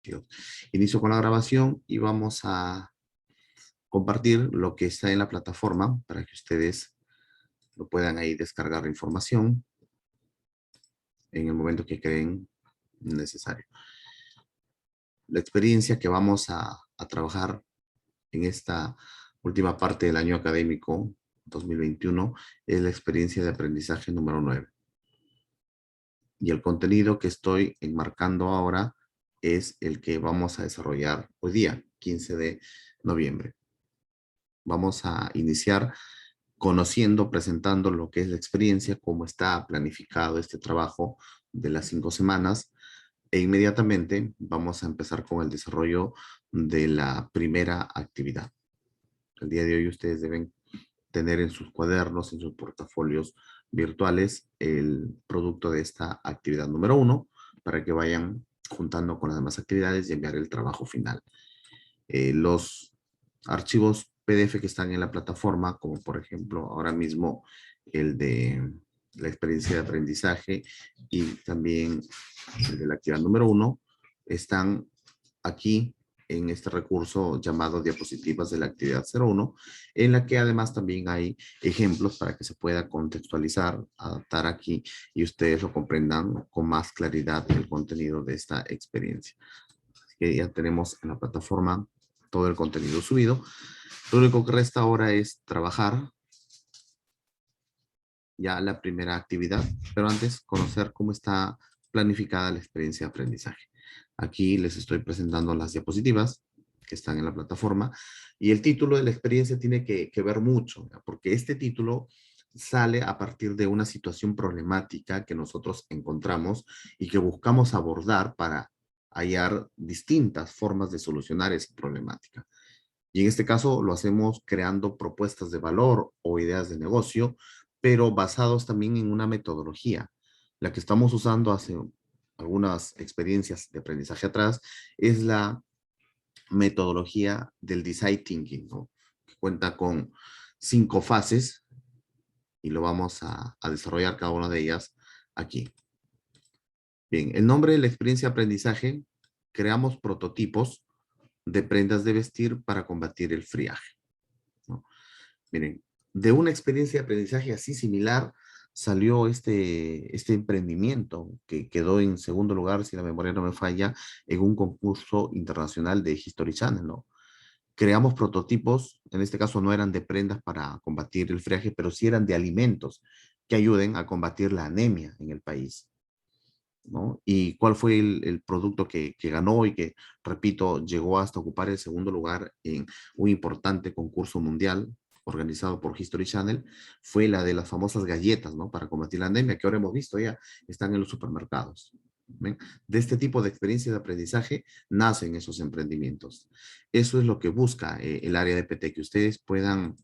22. Inicio con la grabación y vamos a compartir lo que está en la plataforma para que ustedes lo puedan ahí descargar la información en el momento que creen necesario. La experiencia que vamos a trabajar en esta última parte del año académico 2021 es la experiencia de aprendizaje número 9. Y el contenido que estoy enmarcando ahora es el que vamos a desarrollar hoy día, 15 de noviembre. Vamos a iniciar conociendo, presentando lo que es la experiencia, cómo está planificado este trabajo de las 5 semanas, e inmediatamente vamos a empezar con el desarrollo de la primera actividad. El día de hoy ustedes deben tener en sus cuadernos, en sus portafolios virtuales, el producto de esta actividad número 1, para que vayan juntando con las demás actividades y enviar el trabajo final. Los archivos PDF que están en la plataforma, como por ejemplo ahora mismo el de la experiencia de aprendizaje y también el de la actividad número 1, están aquí en este recurso llamado diapositivas de la actividad 01, en la que además también hay ejemplos para que se pueda contextualizar, adaptar aquí y ustedes lo comprendan con más claridad el contenido de esta experiencia. Así que ya tenemos en la plataforma todo el contenido subido. Lo único que resta ahora es trabajar ya la primera actividad, pero antes conocer cómo está planificada la experiencia de aprendizaje. Aquí les estoy presentando las diapositivas que están en la plataforma y el título de la experiencia tiene que ver mucho, ¿ya? Porque este título sale a partir de una situación problemática que nosotros encontramos y que buscamos abordar para hallar distintas formas de solucionar esa problemática. Y en este caso lo hacemos creando propuestas de valor o ideas de negocio, pero basados también en una metodología. La que estamos usando hace algunas experiencias de aprendizaje atrás es la metodología del Design Thinking, ¿no? Que cuenta con 5 fases y lo vamos a desarrollar cada una de ellas aquí. Bien, el nombre de la experiencia de aprendizaje, creamos prototipos de prendas de vestir para combatir el friaje, ¿no? Miren, de una experiencia de aprendizaje así similar salió este emprendimiento que quedó en segundo lugar, si la memoria no me falla, en un concurso internacional de History Channel, ¿no? Creamos prototipos, en este caso no eran de prendas para combatir el friaje, pero sí eran de alimentos que ayuden a combatir la anemia en el país, ¿no? ¿Y cuál fue el producto que ganó y que, repito, llegó hasta ocupar el segundo lugar en un importante concurso mundial organizado por History Channel? Fue la de las famosas galletas, ¿no? Para combatir la anemia, que ahora hemos visto ya están en los supermercados. ¿Ven? De este tipo de experiencias de aprendizaje nacen esos emprendimientos. Eso es lo que busca el área de PT, que ustedes puedan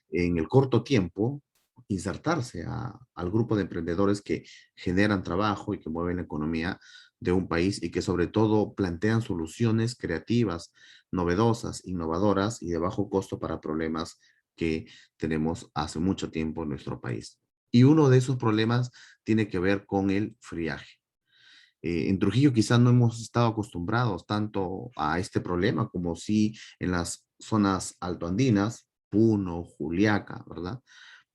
en el corto tiempo insertarse al grupo de emprendedores que generan trabajo y que mueven la economía de un país y que sobre todo plantean soluciones creativas, novedosas, innovadoras y de bajo costo para problemas que tenemos hace mucho tiempo en nuestro país. Y uno de esos problemas tiene que ver con el friaje. En Trujillo quizás no hemos estado acostumbrados tanto a este problema como sí en las zonas altoandinas, Puno, Juliaca, ¿verdad?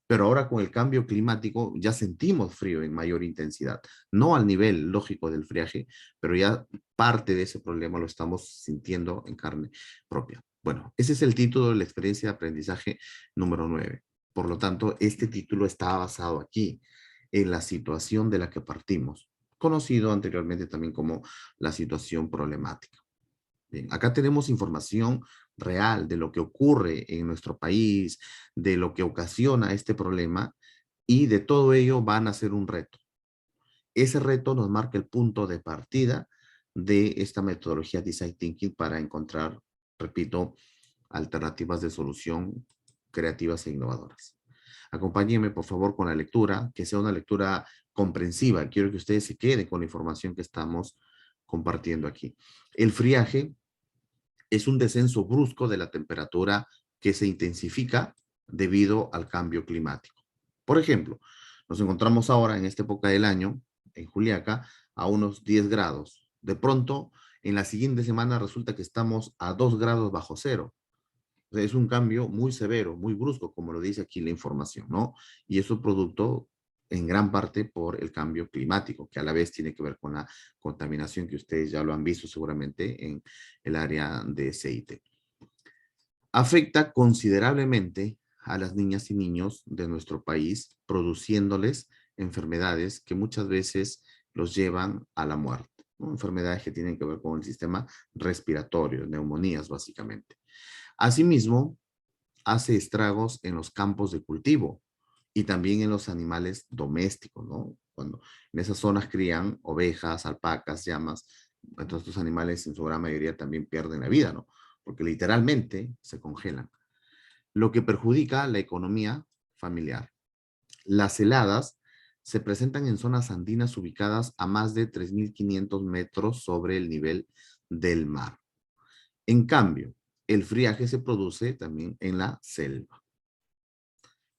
Pero ahora con el cambio climático ya sentimos frío en mayor intensidad, no al nivel lógico del friaje, pero ya parte de ese problema lo estamos sintiendo en carne propia. Bueno, ese es el título de la experiencia de aprendizaje número 9. Por lo tanto, este título está basado aquí, en la situación de la que partimos, conocido anteriormente también como la situación problemática. Bien, acá tenemos información real de lo que ocurre en nuestro país, de lo que ocasiona este problema, y de todo ello van a ser un reto. Ese reto nos marca el punto de partida de esta metodología Design Thinking para encontrar, repito, alternativas de solución creativas e innovadoras. Acompáñenme, por favor, con la lectura, que sea una lectura comprensiva. Quiero que ustedes se queden con la información que estamos compartiendo aquí. El friaje es un descenso brusco de la temperatura que se intensifica debido al cambio climático. Por ejemplo, nos encontramos ahora en esta época del año, en Juliaca, a unos 10 grados. De pronto En la siguiente semana resulta que estamos a 2 grados bajo cero. O sea, es un cambio muy severo, muy brusco, como lo dice aquí la información, ¿no? Y eso es producto en gran parte por el cambio climático, que a la vez tiene que ver con la contaminación que ustedes ya lo han visto seguramente en el área de CIT. Afecta considerablemente a las niñas y niños de nuestro país, produciéndoles enfermedades que muchas veces los llevan a la muerte, ¿no? Enfermedades que tienen que ver con el sistema respiratorio, neumonías básicamente. Asimismo, hace estragos en los campos de cultivo y también en los animales domésticos, ¿no? Cuando en esas zonas crían ovejas, alpacas, llamas, entonces estos animales en su gran mayoría también pierden la vida, ¿no? Porque literalmente se congelan, lo que perjudica la economía familiar. Las heladas se presentan en zonas andinas ubicadas a más de 3.500 metros sobre el nivel del mar. En cambio, el friaje se produce también en la selva.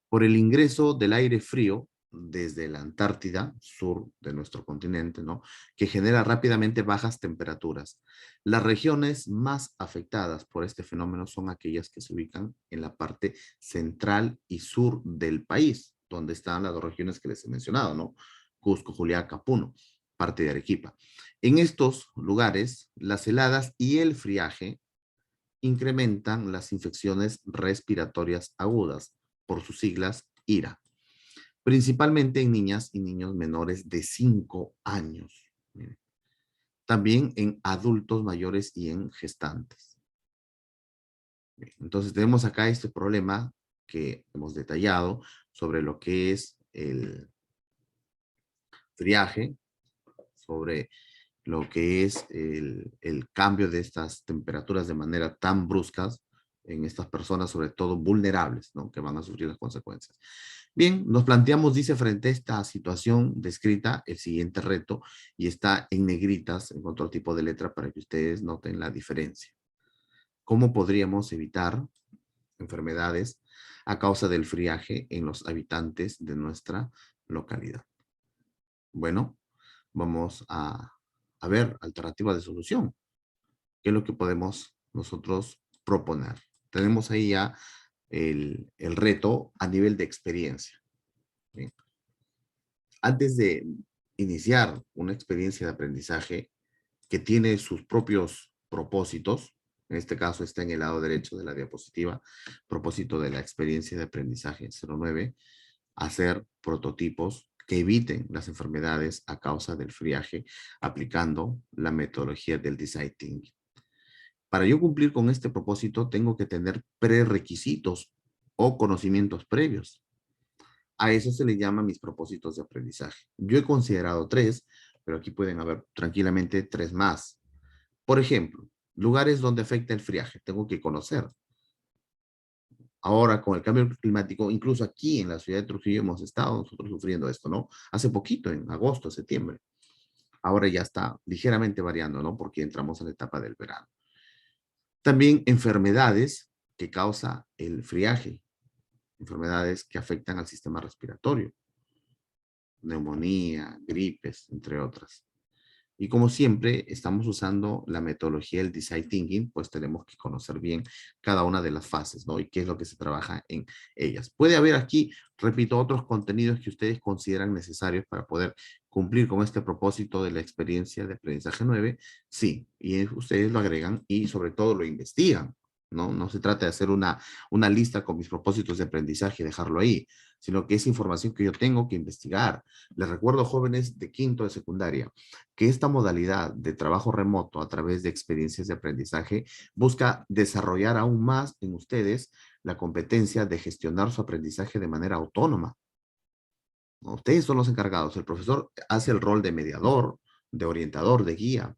Por el ingreso del aire frío desde la Antártida, sur de nuestro continente, ¿no? Que genera rápidamente bajas temperaturas. Las regiones más afectadas por este fenómeno son aquellas que se ubican en la parte central y sur del país, donde están las dos regiones que les he mencionado, ¿no? Cusco, Juliaca, Puno, parte de Arequipa. En estos lugares, las heladas y el friaje incrementan las infecciones respiratorias agudas, por sus siglas IRA, principalmente en niñas y niños menores de 5 años. También en adultos mayores y en gestantes. Entonces tenemos acá este problema que hemos detallado sobre lo que es el friaje, sobre lo que es el cambio de estas temperaturas de manera tan bruscas en estas personas, sobre todo vulnerables, ¿no? Que van a sufrir las consecuencias. Bien, nos planteamos, dice, frente a esta situación descrita, el siguiente reto, y está en negritas, en otro tipo de letra, para que ustedes noten la diferencia. ¿Cómo podríamos evitar enfermedades a causa del friaje en los habitantes de nuestra localidad? Bueno, vamos a ver alternativas de solución. ¿Qué es lo que podemos nosotros proponer? Tenemos ahí ya el reto a nivel de experiencia. ¿Bien? Antes de iniciar una experiencia de aprendizaje que tiene sus propios propósitos, en este caso está en el lado derecho de la diapositiva, propósito de la experiencia de aprendizaje 09, hacer prototipos que eviten las enfermedades a causa del friaje aplicando la metodología del design thinking. Para yo cumplir con este propósito, tengo que tener prerequisitos o conocimientos previos. A eso se le llama mis propósitos de aprendizaje. Yo he considerado 3, pero aquí pueden haber tranquilamente 3 más. Por ejemplo, lugares donde afecta el friaje, tengo que conocer. Ahora, con el cambio climático, incluso aquí en la ciudad de Trujillo hemos estado nosotros sufriendo esto, ¿no? Hace poquito, en agosto, septiembre. Ahora ya está ligeramente variando, ¿no? Porque entramos en la etapa del verano. También enfermedades que causa el friaje, enfermedades que afectan al sistema respiratorio, neumonía, gripes, entre otras. Y como siempre estamos usando la metodología del design thinking, pues tenemos que conocer bien cada una de las fases, ¿no? Y qué es lo que se trabaja en ellas. Puede haber aquí, repito, otros contenidos que ustedes consideran necesarios para poder cumplir con este propósito de la experiencia de aprendizaje 9, sí, y ustedes lo agregan y sobre todo lo investigan, ¿no? No se trata de hacer una lista con mis propósitos de aprendizaje y dejarlo ahí, sino que es información que yo tengo que investigar. Les recuerdo, jóvenes de quinto de secundaria, que esta modalidad de trabajo remoto a través de experiencias de aprendizaje busca desarrollar aún más en ustedes la competencia de gestionar su aprendizaje de manera autónoma, ¿no? Ustedes son los encargados. El profesor hace el rol de mediador, de orientador, de guía,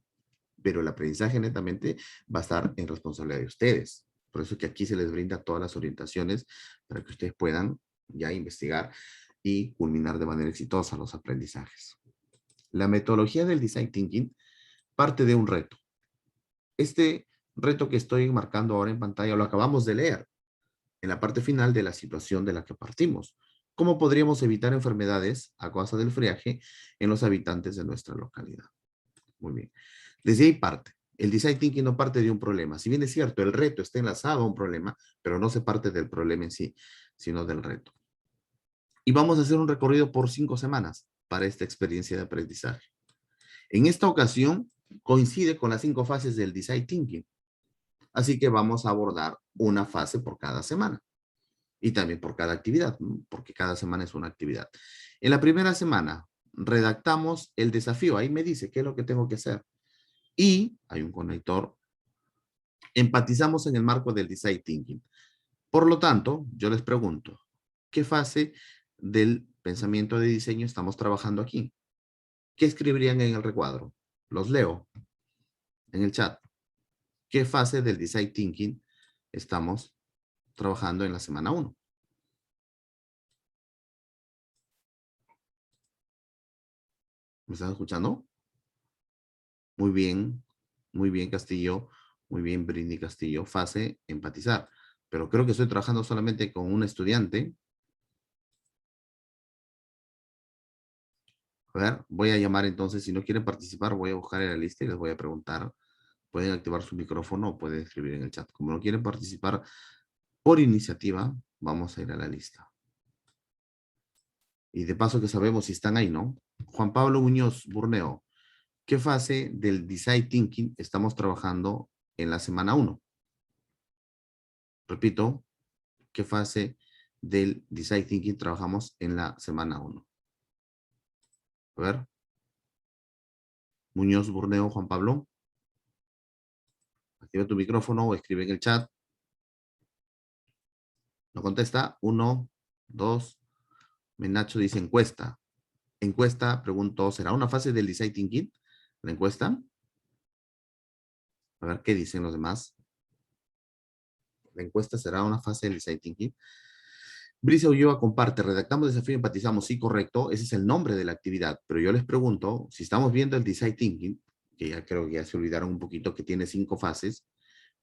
pero el aprendizaje netamente va a estar en responsabilidad de ustedes. Por eso que aquí se les brinda todas las orientaciones para que ustedes puedan ya investigar y culminar de manera exitosa los aprendizajes. La metodología del design thinking parte de un reto. Este reto que estoy marcando ahora en pantalla lo acabamos de leer en la parte final de la situación de la que partimos. ¿Cómo podríamos evitar enfermedades a causa del friaje en los habitantes de nuestra localidad? Muy bien. Desde ahí parte. El design thinking no parte de un problema. Si bien es cierto, el reto está enlazado a un problema, pero no se parte del problema en sí, sino del reto. Y vamos a hacer un recorrido por 5 semanas para esta experiencia de aprendizaje. En esta ocasión, coincide con las 5 fases del design thinking. Así que vamos a abordar una fase por cada semana. Y también por cada actividad, ¿no? Porque cada semana es una actividad. En la primera semana, redactamos el desafío. Ahí me dice qué es lo que tengo que hacer. Y hay un conector. Empatizamos en el marco del design thinking. Por lo tanto, yo les pregunto, ¿qué fase del pensamiento de diseño estamos trabajando aquí? ¿Qué escribirían en el recuadro? Los leo en el chat. ¿Qué fase del design thinking estamos trabajando en la semana 1? ¿Me están escuchando? Muy bien Castillo, muy bien Brindy Castillo. Fase, empatizar. Pero creo que estoy trabajando solamente con un estudiante. A ver, voy a llamar entonces, si no quieren participar, voy a buscar en la lista y les voy a preguntar. Pueden activar su micrófono o pueden escribir en el chat. Como no quieren participar por iniciativa, vamos a ir a la lista. Y de paso que sabemos si están ahí, ¿no? Juan Pablo Muñoz Burneo, ¿qué fase del design thinking estamos trabajando en la semana 1? Repito, ¿qué fase del design thinking trabajamos en la semana 1? A ver. Muñoz Burneo, Juan Pablo. Activa tu micrófono o escribe en el chat. No contesta. 1, 2. Menacho dice encuesta. Encuesta, pregunto, ¿será una fase del design thinking? La encuesta. A ver qué dicen los demás. La encuesta será una fase del design thinking. Brice Ulloa comparte, redactamos desafío, empatizamos, sí, correcto, ese es el nombre de la actividad, pero yo les pregunto, si estamos viendo el design thinking, que ya creo que ya se olvidaron un poquito, que tiene 5 fases,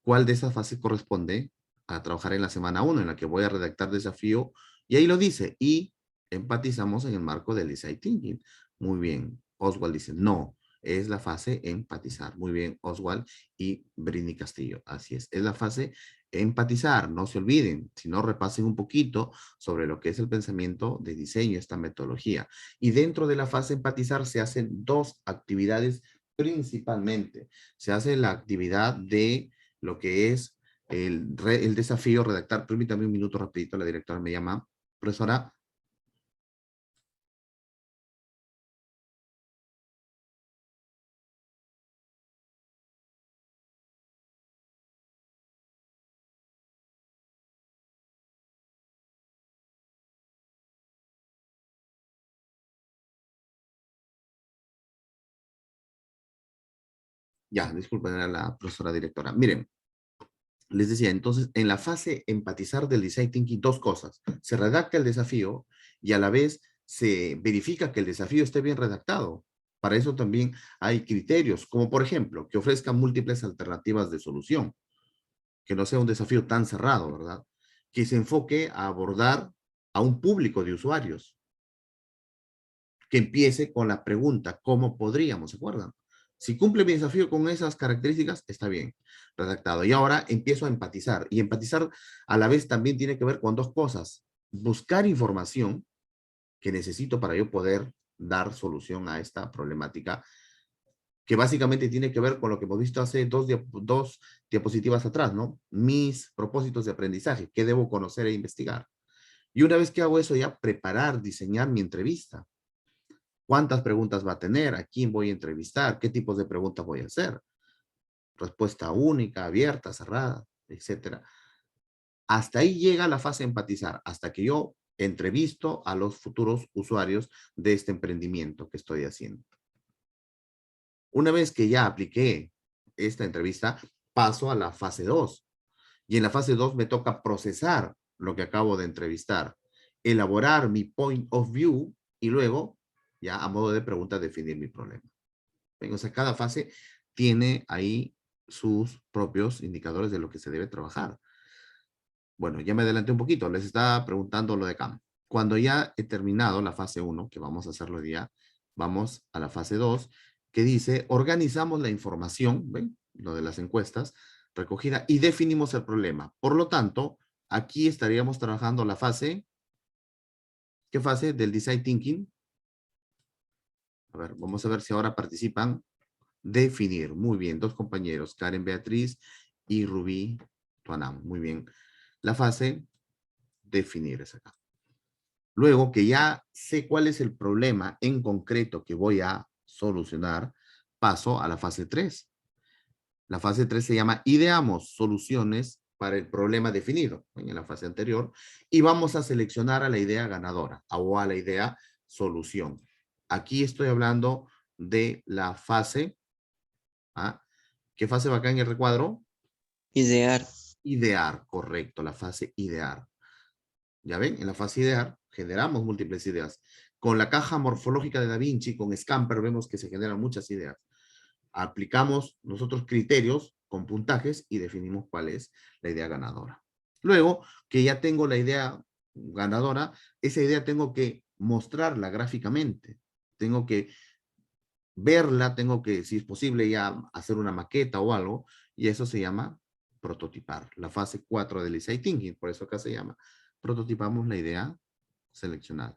¿cuál de esas fases corresponde a trabajar en la semana 1, en la que voy a redactar desafío? Y ahí lo dice, y empatizamos en el marco del design thinking. Muy bien, Oswald dice, no, es la fase empatizar. Muy bien, Oswald y Brini Castillo, así es la fase empatizar, no se olviden, si no repasen un poquito sobre lo que es el pensamiento de diseño, esta metodología. Y dentro de la fase empatizar se hacen 2 actividades principalmente. Se hace la actividad de lo que es el desafío redactar. Permítame un minuto rapidito, la directora me llama. Profesora. Ya, disculpen, era la profesora directora. Miren, les decía, entonces, en la fase empatizar del design thinking, 2 cosas. Se redacta el desafío y a la vez se verifica que el desafío esté bien redactado. Para eso también hay criterios, como por ejemplo, que ofrezcan múltiples alternativas de solución, que no sea un desafío tan cerrado, ¿verdad? Que se enfoque a abordar a un público de usuarios, que empiece con la pregunta, ¿cómo podríamos? ¿Se acuerdan? Si cumple mi desafío con esas características, está bien, redactado. Y ahora empiezo a empatizar. Y empatizar a la vez también tiene que ver con 2 cosas. Buscar información que necesito para yo poder dar solución a esta problemática, que básicamente tiene que ver con lo que hemos visto hace 2 diapositivas atrás, ¿no? Mis propósitos de aprendizaje, qué debo conocer e investigar. Y una vez que hago eso, ya preparar, diseñar mi entrevista. ¿Cuántas preguntas va a tener? ¿A quién voy a entrevistar? ¿Qué tipos de preguntas voy a hacer? Respuesta única, abierta, cerrada, etcétera. Hasta ahí llega la fase de empatizar, hasta que yo entrevisto a los futuros usuarios de este emprendimiento que estoy haciendo. Una vez que ya apliqué esta entrevista, paso a la fase 2. Y en la fase 2 me toca procesar lo que acabo de entrevistar, elaborar mi point of view y luego, ya a modo de pregunta, definir mi problema. O sea, cada fase tiene ahí sus propios indicadores de lo que se debe trabajar. Bueno, ya me adelanté un poquito, les estaba preguntando lo de acá. Cuando ya he terminado la fase 1, que vamos a hacerlo hoy día, vamos a la fase 2, que dice, organizamos la información, ¿ven? lo de las encuestas, recogida, y definimos el problema. Por lo tanto, aquí estaríamos trabajando la fase, ¿qué fase? Del Design Thinking. A ver, vamos a ver si ahora participan. Definir, muy bien, dos compañeros, Karen Beatriz y Rubí Tuanam, muy bien. La fase, definir es acá. Luego que ya sé cuál es el problema en concreto que voy a solucionar, paso a la fase 3. La fase 3 se llama ideamos soluciones para el problema definido en la fase anterior y vamos a seleccionar a la idea ganadora o a la idea solución. Aquí estoy hablando de la fase, ¿ah? ¿Qué fase va acá en el recuadro? Idear. Idear, correcto, la fase idear. Ya ven, en la fase idear generamos múltiples ideas. Con la caja morfológica de Da Vinci, con Scamper, vemos que se generan muchas ideas. Aplicamos nosotros criterios con puntajes y definimos cuál es la idea ganadora. Luego que ya tengo la idea ganadora, esa idea tengo que mostrarla gráficamente. Tengo que verla, tengo que, si es posible, ya hacer una maqueta o algo, y eso se llama prototipar, la fase 4 del Design Thinking, por eso acá se llama, prototipamos la idea seleccionada.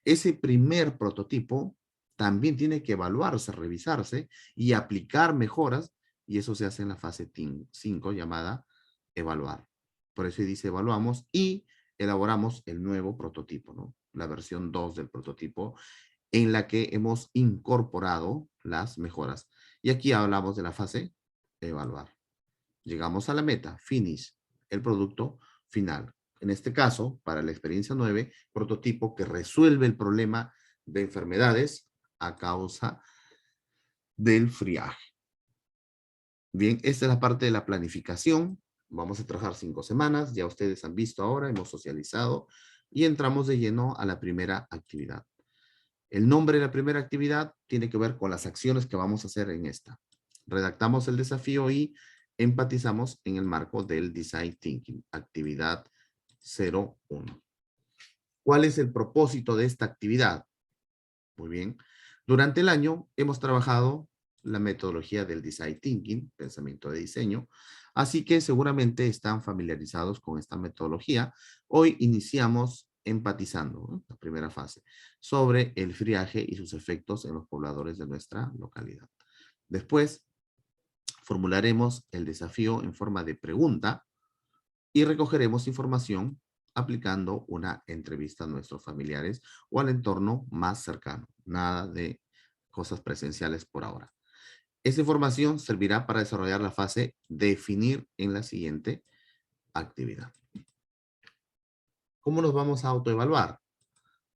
Ese primer prototipo también tiene que evaluarse, revisarse y aplicar mejoras, y eso se hace en la fase 5 llamada evaluar. Por eso dice evaluamos y elaboramos el nuevo prototipo, ¿no? La versión 2 del prototipo en la que hemos incorporado las mejoras. Y aquí hablamos de la fase evaluar. Llegamos a la meta, finish, el producto final. En este caso, para la experiencia 9, prototipo que resuelve el problema de enfermedades a causa del friaje. Bien, esta es la parte de la planificación. Vamos a trabajar 5 semanas. Ya ustedes han visto ahora, hemos socializado y entramos de lleno a la primera actividad. El nombre de la primera actividad tiene que ver con las acciones que vamos a hacer en esta. Redactamos el desafío y empatizamos en el marco del Design Thinking, actividad 01. ¿Cuál es el propósito de esta actividad? Muy bien. Durante el año hemos trabajado la metodología del Design Thinking, pensamiento de diseño, así que seguramente están familiarizados con esta metodología. Hoy iniciamos empatizando, ¿no? La primera fase, sobre el friaje y sus efectos en los pobladores de nuestra localidad. Después, formularemos el desafío en forma de pregunta y recogeremos información aplicando una entrevista a nuestros familiares o al entorno más cercano. Nada de cosas presenciales por ahora. Esta información servirá para desarrollar la fase definir en la siguiente actividad. ¿Cómo nos vamos a autoevaluar?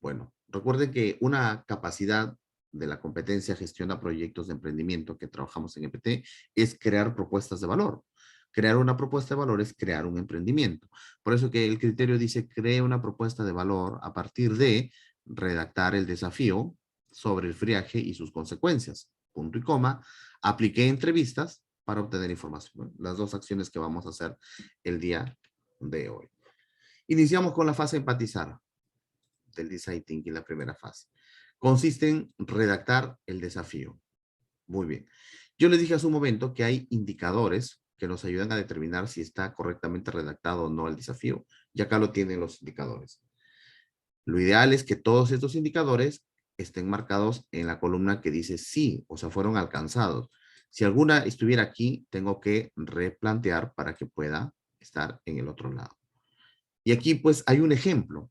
Bueno, recuerden que una capacidad de la competencia gestiona proyectos de emprendimiento que trabajamos en EPT es crear propuestas de valor. Crear una propuesta de valor es crear un emprendimiento. Por eso que el criterio dice cree una propuesta de valor a partir de redactar el desafío sobre el friaje y sus consecuencias. Punto y coma. Apliqué entrevistas para obtener información. Las dos acciones que vamos a hacer el día de hoy. Iniciamos con la fase empatizar del Design Thinking, la primera fase. Consiste en redactar el desafío. Muy bien. Yo les dije hace un momento que hay indicadores que nos ayudan a determinar si está correctamente redactado o no el desafío. Y acá lo tienen los indicadores. Lo ideal es que todos estos indicadores estén marcados en la columna que dice sí, o sea, fueron alcanzados. Si alguna estuviera aquí, tengo que replantear para que pueda estar en el otro lado. Y aquí pues hay un ejemplo.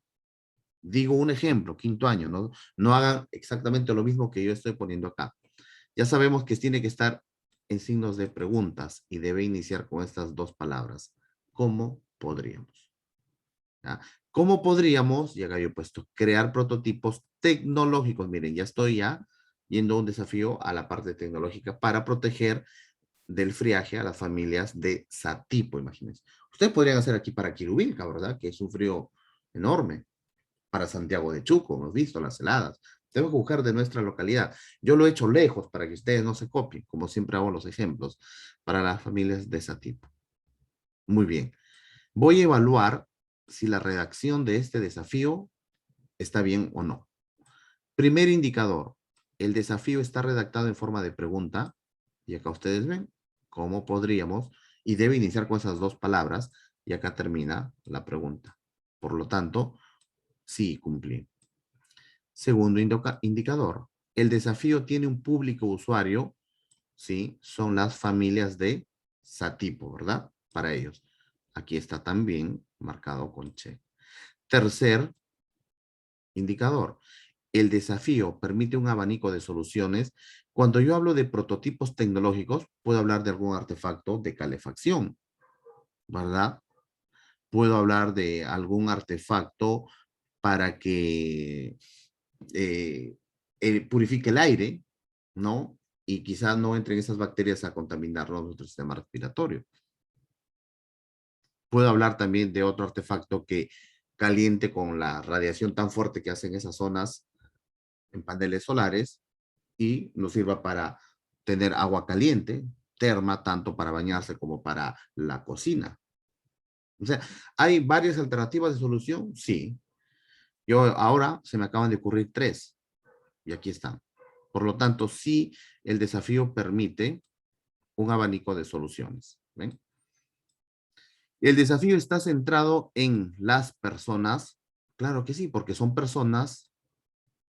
Digo un ejemplo, quinto año, no hagan exactamente lo mismo que yo estoy poniendo acá. Ya sabemos que tiene que estar en signos de preguntas y debe iniciar con estas dos palabras. ¿Cómo podríamos? ¿Ya? ¿Cómo podríamos, y acá yo he puesto, crear prototipos tecnológicos? Miren, ya estoy yendo a un desafío a la parte tecnológica para proteger del friaje a las familias de Satipo, imagínense. Ustedes podrían hacer aquí para Quirubilca, ¿verdad? Que es un frío enorme. Para Santiago de Chuco, hemos visto las heladas. Tenemos que buscar de nuestra localidad. Yo lo he hecho lejos para que ustedes no se copien, como siempre hago los ejemplos, para las familias de ese tipo. Muy bien. Voy a evaluar si la redacción de este desafío está bien o no. Primer indicador, el desafío está redactado en forma de pregunta, y acá ustedes ven, ¿Cómo podríamos? Y debe iniciar con esas dos palabras y acá termina la pregunta. Por lo tanto, sí, cumplí. Segundo indicador. El desafío tiene un público usuario, ¿sí? Son las familias de Satipo, ¿verdad? Para ellos. Aquí está también marcado con che. Tercer indicador. El desafío permite un abanico de soluciones. Cuando yo hablo de prototipos tecnológicos, puedo hablar de algún artefacto de calefacción, ¿verdad? Puedo hablar de algún artefacto para que purifique el aire, ¿no? Y quizás no entren esas bacterias a contaminar nuestro sistema respiratorio. Puedo hablar también de otro artefacto que caliente con la radiación tan fuerte que hacen esas zonas en paneles solares y nos sirva para tener agua caliente, terma, tanto para bañarse como para la cocina. O sea, ¿hay varias alternativas de solución? Sí. Yo ahora se me acaban de ocurrir tres y aquí están. Por lo tanto, sí, el desafío permite un abanico de soluciones. ¿Ven? El desafío está centrado en las personas. Claro que sí, porque son personas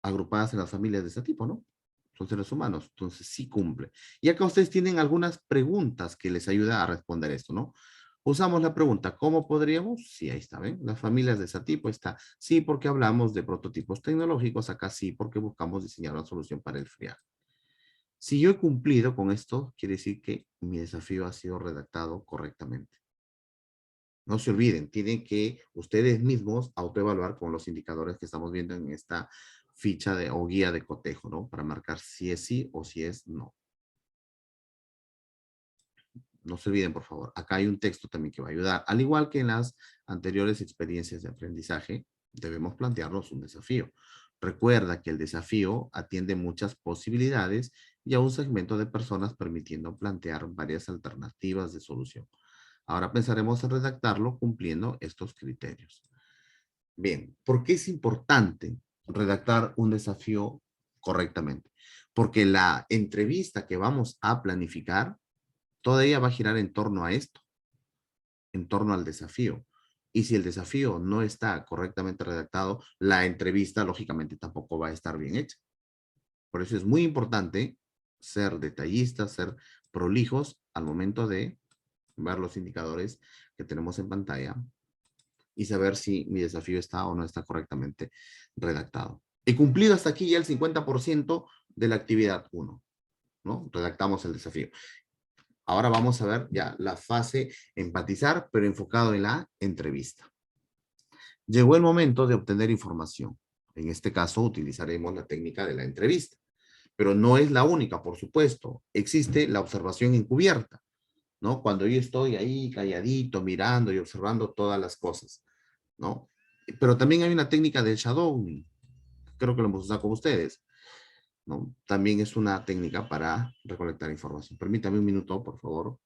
agrupadas en las familias de ese tipo, ¿no? Son seres humanos, entonces sí cumple. Y acá ustedes tienen algunas preguntas que les ayuda a responder esto, ¿no? Usamos la pregunta, ¿cómo podríamos? Sí, ahí está, ¿ven? Las familias de ese tipo está. Sí, porque hablamos de prototipos tecnológicos, acá sí, porque buscamos diseñar una solución para el friaje. Si yo he cumplido con esto, quiere decir que mi desafío ha sido redactado correctamente. No se olviden, tienen que ustedes mismos autoevaluar con los indicadores que estamos viendo en esta ficha de, o guía de cotejo, ¿no? Para marcar si es sí o si es no. No se olviden, por favor. Acá hay un texto también que va a ayudar. Al igual que en las anteriores experiencias de aprendizaje, debemos plantearnos un desafío. Recuerda que el desafío atiende muchas posibilidades y a un segmento de personas permitiendo plantear varias alternativas de solución. Ahora pensaremos en redactarlo cumpliendo estos criterios. Bien, ¿por qué es importante redactar un desafío correctamente? Porque la entrevista que vamos a planificar, toda ella va a girar en torno a esto, en torno al desafío. Y si el desafío no está correctamente redactado, la entrevista lógicamente tampoco va a estar bien hecha. Por eso es muy importante ser detallistas, ser prolijos al momento de ver los indicadores que tenemos en pantalla y saber si mi desafío está o no está correctamente redactado. He cumplido hasta aquí ya el 50% de la actividad 1, ¿no? Redactamos el desafío. Ahora vamos a ver ya la fase empatizar, pero enfocado en la entrevista. Llegó el momento de obtener información. En este caso utilizaremos la técnica de la entrevista, pero no es la única, por supuesto. Existe la observación encubierta, ¿no? Cuando yo estoy ahí calladito, mirando y observando todas las cosas, ¿no? Pero también hay una técnica del shadowing, creo que lo hemos usado con ustedes, ¿no? También es una técnica para recolectar información. Permítame un minuto, por favor.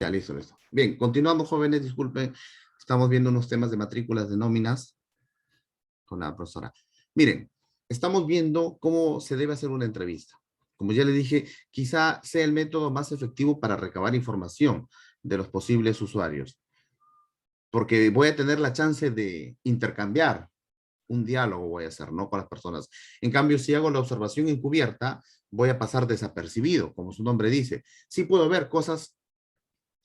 Ya, listo, listo. Bien, continuamos, jóvenes, disculpen. Estamos viendo unos temas de matrículas de nóminas con la profesora. Miren, estamos viendo cómo se debe hacer una entrevista. Como ya le dije, quizá sea el método más efectivo para recabar información de los posibles usuarios, porque voy a tener la chance de intercambiar un diálogo, voy a hacer, ¿no? Con las personas. En cambio, si hago la observación encubierta, voy a pasar desapercibido, como su nombre dice. Sí puedo ver cosas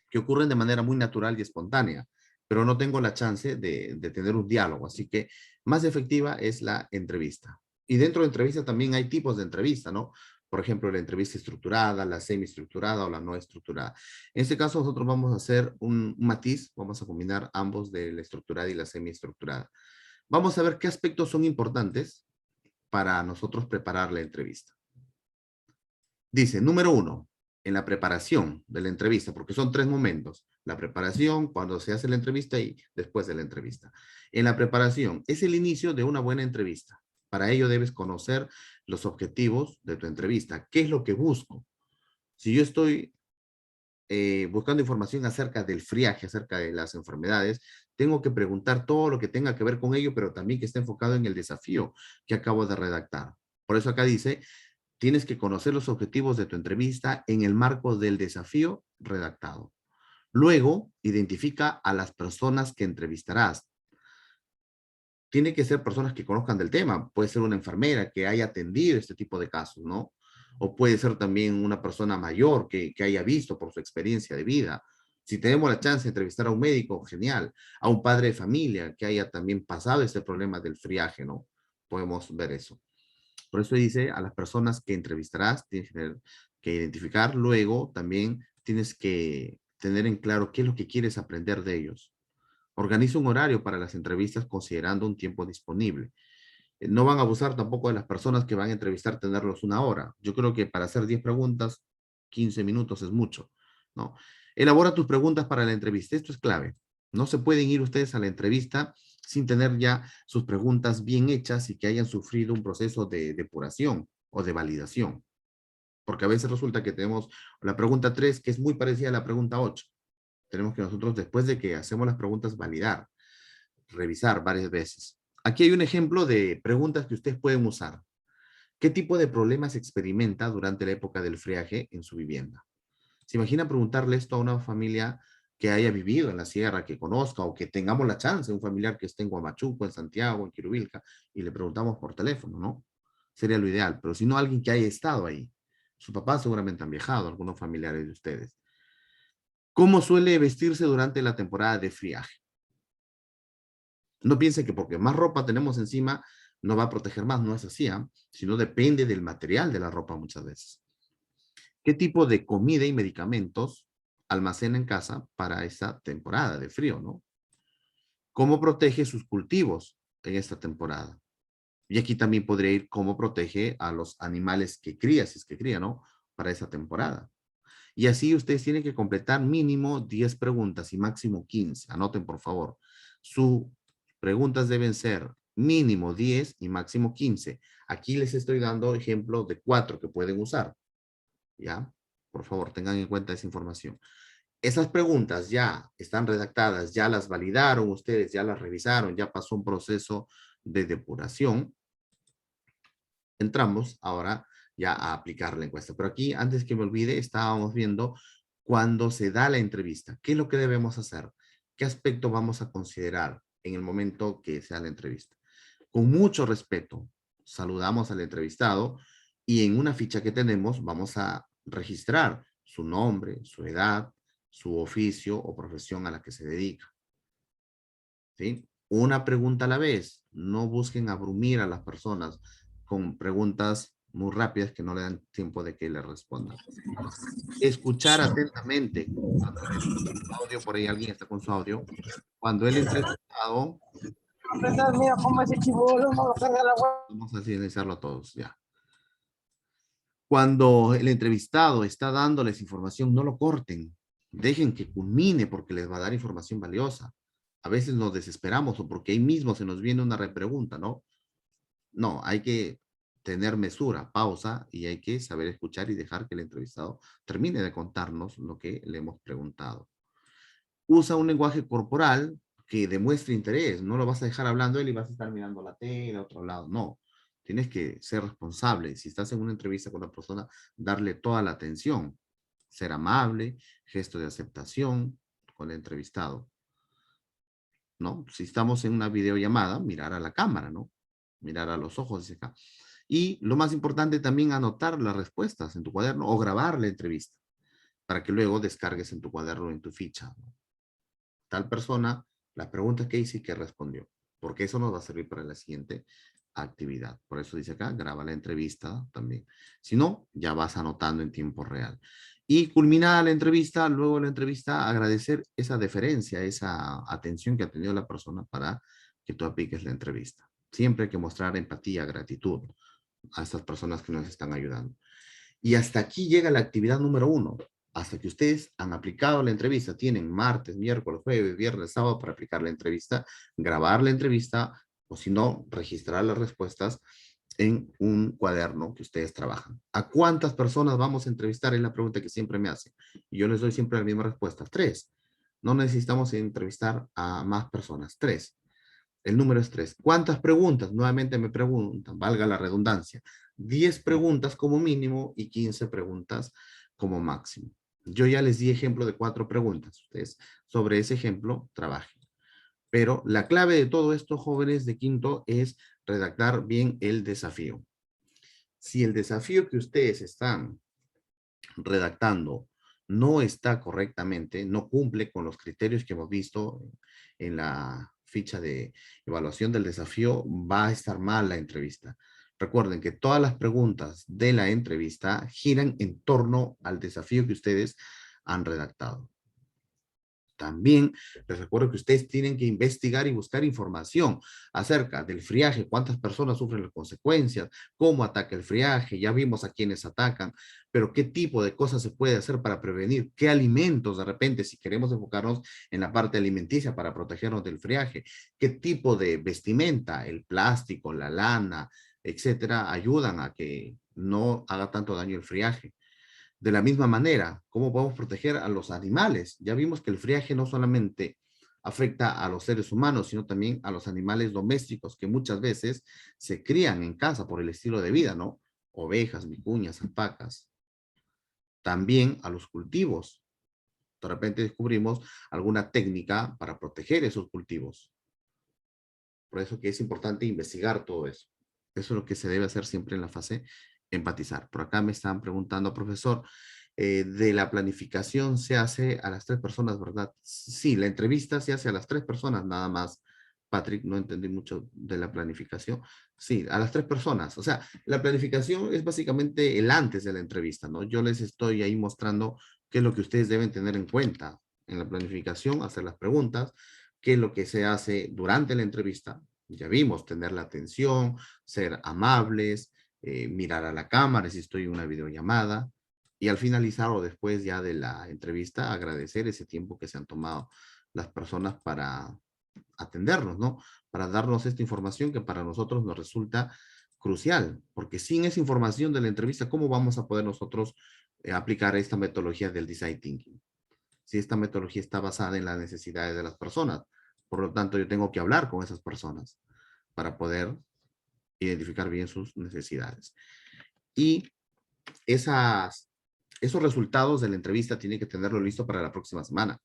que ocurren de manera muy natural y espontánea, pero no tengo la chance de tener un diálogo. Así que más efectiva es la entrevista. Y dentro de entrevista también hay tipos de entrevista, ¿no? Por ejemplo, la entrevista estructurada, la semiestructurada o la no estructurada. En este caso, nosotros vamos a hacer un matiz, vamos a combinar ambos de la estructurada y la semiestructurada. Vamos a ver qué aspectos son importantes para nosotros preparar la entrevista. Dice, número 1, en la preparación de la entrevista, porque son 3 momentos. La preparación, cuando se hace la entrevista y después de la entrevista. En la preparación, es el inicio de una buena entrevista. Para ello debes conocer los objetivos de tu entrevista. ¿Qué es lo que busco? Si yo estoy buscando información acerca del friaje, acerca de las enfermedades, tengo que preguntar todo lo que tenga que ver con ello, pero también que esté enfocado en el desafío que acabo de redactar. Por eso acá dice, tienes que conocer los objetivos de tu entrevista en el marco del desafío redactado. Luego, identifica a las personas que entrevistarás. Tiene que ser personas que conozcan del tema. Puede ser una enfermera que haya atendido este tipo de casos, ¿no? O puede ser también una persona mayor que haya visto por su experiencia de vida. Si tenemos la chance de entrevistar a un médico, genial. A un padre de familia que haya también pasado este problema del friaje, ¿no? Podemos ver eso. Por eso dice, a las personas que entrevistarás, tienes que identificar. Luego también tienes que tener en claro qué es lo que quieres aprender de ellos. Organiza un horario para las entrevistas considerando un tiempo disponible. No van a abusar tampoco de las personas que van a entrevistar, tenerlos una hora. Yo creo que para hacer 10 preguntas, 15 minutos es mucho, ¿no? Elabora tus preguntas para la entrevista. Esto es clave. No se pueden ir ustedes a la entrevista sin tener ya sus preguntas bien hechas y que hayan sufrido un proceso de depuración o de validación. Porque a veces resulta que tenemos la pregunta 3 que es muy parecida a la pregunta 8. Tenemos que nosotros, después de que hacemos las preguntas, validar, revisar varias veces. Aquí hay un ejemplo de preguntas que ustedes pueden usar. ¿Qué tipo de problemas experimenta durante la época del friaje en su vivienda? ¿Se imagina preguntarle esto a una familia que haya vivido en la sierra, que conozca o que tengamos la chance, un familiar que esté en Huamachuco, en Santiago, en Quirubilca, y le preguntamos por teléfono, ¿no? Sería lo ideal, pero si no, alguien que haya estado ahí. Sus papás seguramente han viajado, algunos familiares de ustedes. ¿Cómo suele vestirse durante la temporada de friaje? No piense que porque más ropa tenemos encima no va a proteger más, no es así, ¿eh? Sino depende del material de la ropa muchas veces. ¿Qué tipo de comida y medicamentos almacena en casa para esta temporada de frío, no? ¿Cómo protege sus cultivos en esta temporada? Y aquí también podría ir cómo protege a los animales que cría, si es que cría, ¿no? Para esa temporada. Y así ustedes tienen que completar mínimo 10 preguntas y máximo 15. Anoten, por favor. Sus preguntas deben ser mínimo 10 y máximo 15. Aquí les estoy dando ejemplos de 4 que pueden usar. ¿Ya? Por favor, tengan en cuenta esa información. Esas preguntas ya están redactadas, ya las validaron ustedes, ya las revisaron, ya pasó un proceso de depuración. Entramos ahora ya a aplicar la encuesta. Pero aquí, antes que me olvide, estábamos viendo cuando se da la entrevista. ¿Qué es lo que debemos hacer? ¿Qué aspecto vamos a considerar en el momento que sea la entrevista? Con mucho respeto, saludamos al entrevistado y en una ficha que tenemos vamos a registrar su nombre, su edad, su oficio o profesión a la que se dedica. ¿Sí? Una pregunta a la vez. No busquen abrumir a las personas con preguntas muy rápidas que no le dan tiempo de que le respondan. Escuchar atentamente. Cuando el audio, por ahí alguien está con su audio. Cuando el entrevistado, Mira cómo ese chibolo no lo carga la agua. vamos a silenciarlo a todos ya. Cuando el entrevistado está dándoles información, no lo corten. Dejen que culmine porque les va a dar información valiosa. A veces nos desesperamos o porque ahí mismo se nos viene una repregunta, ¿no? No, hay que tener mesura, pausa, y hay que saber escuchar y dejar que el entrevistado termine de contarnos lo que le hemos preguntado. Usa un lenguaje corporal que demuestre interés. No lo vas a dejar hablando él y vas a estar mirando la tele a otro lado. No, tienes que ser responsable. Si estás en una entrevista con la persona, darle toda la atención. Ser amable, gesto de aceptación con el entrevistado, ¿no? Si estamos en una videollamada, mirar a la cámara, ¿no? Mirar a los ojos, dice acá. Y lo más importante también, anotar las respuestas en tu cuaderno o grabar la entrevista para que luego descargues en tu cuaderno, en tu ficha, ¿no? Tal persona, las preguntas que hice y que respondió, porque eso nos va a servir para la siguiente actividad. Por eso dice acá, graba la entrevista también. Si no, ya vas anotando en tiempo real. Y culminada la entrevista, luego la entrevista, agradecer esa deferencia, esa atención que ha tenido la persona para que tú apliques la entrevista. Siempre hay que mostrar empatía, gratitud a estas personas que nos están ayudando. Y hasta aquí llega la actividad número 1. Hasta que ustedes han aplicado la entrevista, tienen martes, miércoles, jueves, viernes, sábado para aplicar la entrevista, grabar la entrevista, o si no, registrar las respuestas en un cuaderno que ustedes trabajan. ¿A cuántas personas vamos a entrevistar? Es la pregunta que siempre me hacen. Y yo les doy siempre la misma respuesta, 3. No necesitamos entrevistar a más personas, 3. El número es 3. ¿Cuántas preguntas? Nuevamente me preguntan, valga la redundancia. 10 preguntas como mínimo y 15 preguntas como máximo. Yo ya les di ejemplo de 4 preguntas. Ustedes sobre ese ejemplo trabajen. Pero la clave de todo esto, jóvenes de quinto, es redactar bien el desafío. Si el desafío que ustedes están redactando no está correctamente, no cumple con los criterios que hemos visto en la ficha de evaluación del desafío, va a estar mal la entrevista. Recuerden que todas las preguntas de la entrevista giran en torno al desafío que ustedes han redactado. También les recuerdo que ustedes tienen que investigar y buscar información acerca del friaje, cuántas personas sufren las consecuencias, cómo ataca el friaje, ya vimos a quiénes atacan, pero qué tipo de cosas se puede hacer para prevenir, qué alimentos de repente, si queremos enfocarnos en la parte alimenticia para protegernos del friaje, qué tipo de vestimenta, el plástico, la lana, etcétera, ayudan a que no haga tanto daño el friaje. De la misma manera, ¿cómo podemos proteger a los animales? Ya vimos que el friaje no solamente afecta a los seres humanos, sino también a los animales domésticos que muchas veces se crían en casa por el estilo de vida, ¿no? Ovejas, vicuñas, alpacas. También a los cultivos. De repente descubrimos alguna técnica para proteger esos cultivos. Por eso que es importante investigar todo eso. Eso es lo que se debe hacer siempre en la fase empatizar. Por acá me están preguntando, profesor, de la planificación se hace a las 3 personas, ¿verdad? Sí, la entrevista se hace a las 3 personas nada más. Patrick, no entendí mucho de la planificación. Sí, a las 3 personas. O sea, la planificación es básicamente el antes de la entrevista, ¿no? Yo les estoy ahí mostrando qué es lo que ustedes deben tener en cuenta en la planificación, hacer las preguntas, qué es lo que se hace durante la entrevista. Ya vimos, tener la atención, ser amables, mirar a la cámara si estoy en una videollamada, y al finalizar o después ya de la entrevista, agradecer ese tiempo que se han tomado las personas para atendernos, ¿no? Para darnos esta información que para nosotros nos resulta crucial, porque sin esa información de la entrevista, ¿cómo vamos a poder nosotros aplicar esta metodología del design thinking? Si esta metodología está basada en las necesidades de las personas. Por lo tanto, yo tengo que hablar con esas personas para poder identificar bien sus necesidades. Y esos resultados de la entrevista tienen que tenerlo listo para la próxima semana.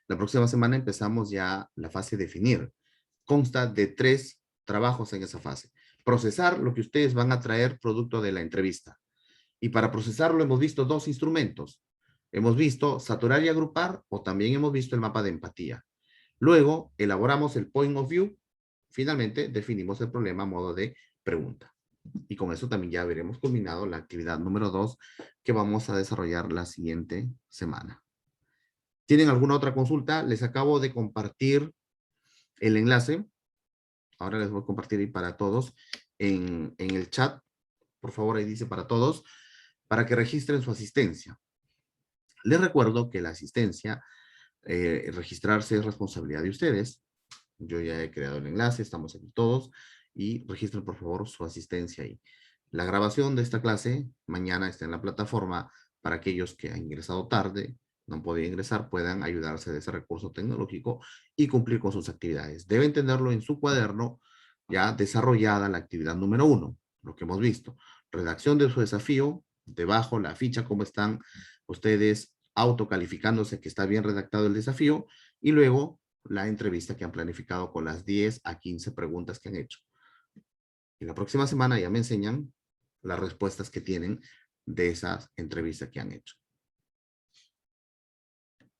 La próxima semana empezamos ya la fase de definir. Consta de 3 trabajos en esa fase. Procesar lo que ustedes van a traer producto de la entrevista. Y para procesarlo hemos visto 2 instrumentos. Hemos visto saturar y agrupar, o también hemos visto el mapa de empatía. Luego elaboramos el point of view. Finalmente definimos el problema a modo de pregunta. Y con eso también ya veremos culminado la actividad número 2 que vamos a desarrollar la siguiente semana. ¿Tienen alguna otra consulta? Les acabo de compartir el enlace. Ahora les voy a compartir ahí para todos en el chat. Por favor, ahí dice para todos, para que registren su asistencia. Les recuerdo que la asistencia, registrarse es responsabilidad de ustedes. Yo ya he creado el enlace, estamos aquí todos y registren por favor su asistencia ahí. La grabación de esta clase mañana está en la plataforma para aquellos que han ingresado tarde, no han podido ingresar, puedan ayudarse de ese recurso tecnológico y cumplir con sus actividades. Deben tenerlo en su cuaderno ya desarrollada la actividad número 1, lo que hemos visto. Redacción de su desafío, debajo la ficha, cómo están ustedes autocalificándose que está bien redactado el desafío, y luego la entrevista que han planificado con las 10 a 15 preguntas que han hecho. Y la próxima semana ya me enseñan las respuestas que tienen de esas entrevistas que han hecho.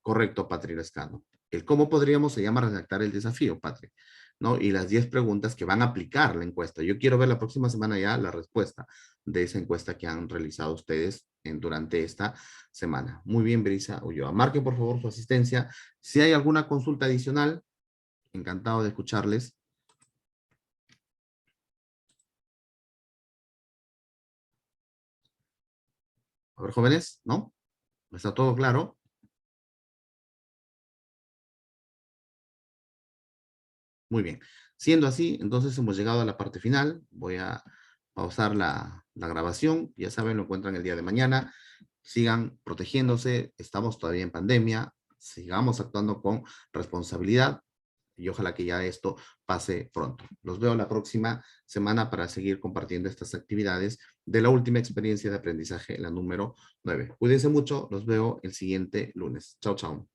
Correcto, Patri Lescano. El cómo podríamos se llama redactar el desafío, Patri, ¿no? Y las 10 preguntas que van a aplicar la encuesta. Yo quiero ver la próxima semana ya la respuesta de esa encuesta que han realizado ustedes durante esta semana. Muy bien, Brisa Ulloa. Marquen, por favor, su asistencia. Si hay alguna consulta adicional, encantado de escucharles. A ver, jóvenes, ¿no? ¿Está todo claro? Muy bien. Siendo así, entonces hemos llegado a la parte final. Voy a pausar la grabación. Ya saben, lo encuentran el día de mañana. Sigan protegiéndose. Estamos todavía en pandemia. Sigamos actuando con responsabilidad y ojalá que ya esto pase pronto. Los veo la próxima semana para seguir compartiendo estas actividades de la última experiencia de aprendizaje, la número 9. Cuídense mucho. Los veo el siguiente lunes. Chao, chao.